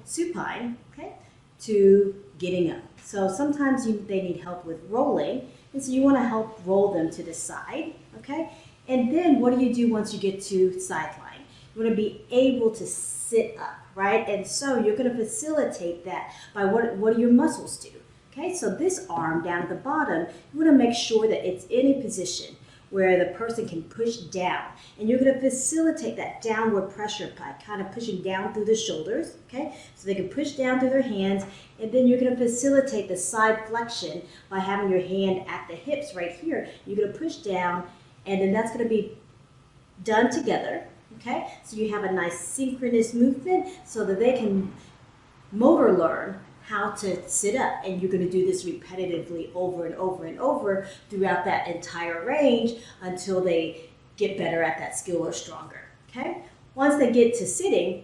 supine, okay, to getting up. So sometimes they need help with rolling, and so you want to help roll them to the side, okay? And then what do you do once you get to sideline? You want to be able to sit up, right? And so you're going to facilitate that by what do your muscles do? Okay, so this arm down at the bottom, you want to make sure that it's in a position where the person can push down. And you're going to facilitate that downward pressure by kind of pushing down through the shoulders, okay? So they can push down through their hands, and then you're going to facilitate the side flexion by having your hand at the hips right here. You're going to push down, and then that's going to be done together, okay? So you have a nice synchronous movement so that they can motor learn how to sit up, and you're going to do this repetitively over and over and over throughout that entire range until they get better at that skill or stronger, okay? Once they get to sitting,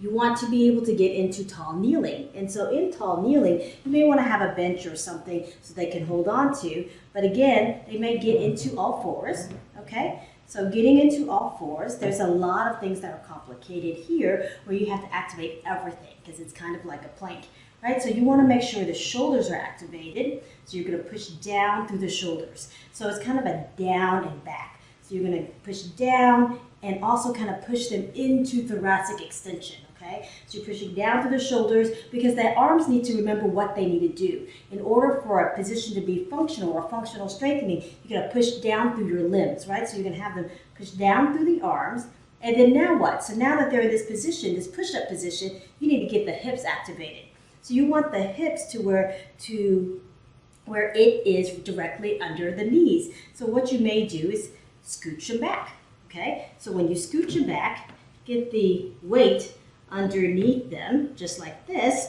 you want to be able to get into tall kneeling. And so in tall kneeling, you may want to have a bench or something so they can hold on to, but again, they may get into all fours, okay? So getting into all fours, there's a lot of things that are complicated here where you have to activate everything because it's kind of like a plank. Right, so you want to make sure the shoulders are activated. So you're going to push down through the shoulders. So it's kind of a down and back. So you're going to push down and also kind of push them into thoracic extension, okay? So you're pushing down through the shoulders because the arms need to remember what they need to do. In order for a position to be functional or functional strengthening, you're going to push down through your limbs, right? So you're going to have them push down through the arms. And then now what? So now that they're in this position, this push-up position, you need to get the hips activated. So you want the hips to where it is directly under the knees. So what you may do is scooch them back, okay? So when you scooch them back, get the weight underneath them, just like this,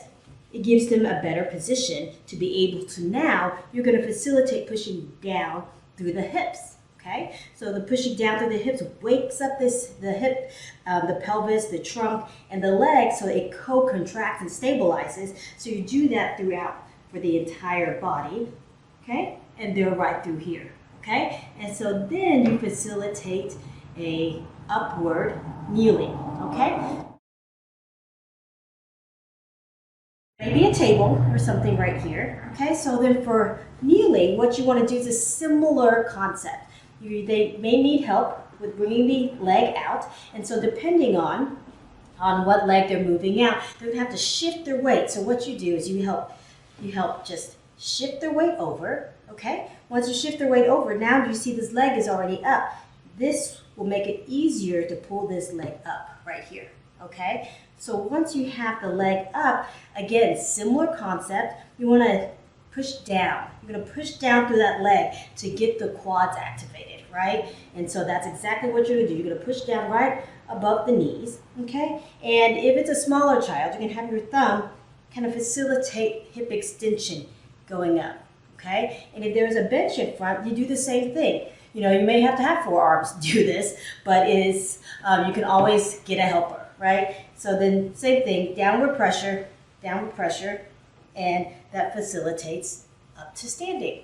it gives them a better position to be able to now, you're going to facilitate pushing down through the hips. Okay, so the pushing down through the hips wakes up the hip, the pelvis, the trunk, and the leg so it co-contracts and stabilizes. So you do that throughout for the entire body, okay? And they're right through here, okay? And so then you facilitate a upward kneeling, okay? Maybe a table or something right here, okay? So then for kneeling, what you want to do is a similar concept. They may need help with bringing the leg out, and so depending on what leg they're moving out, they're going to have to shift their weight. So what you do is you help just shift their weight over, okay? Once you shift their weight over, now you see this leg is already up. This will make it easier to pull this leg up right here, okay? So once you have the leg up, again, similar concept, you want to push down. You're going to push down through that leg to get the quads activated, right? And so that's exactly what you're going to do. You're going to push down right above the knees, okay? And if it's a smaller child, you can have your thumb kind of facilitate hip extension going up, okay? And if there's a bench in front, you do the same thing. You know, you may have to have 4 arms to do this, but you can always get a helper, right? So then same thing, downward pressure, and that facilitates up to standing.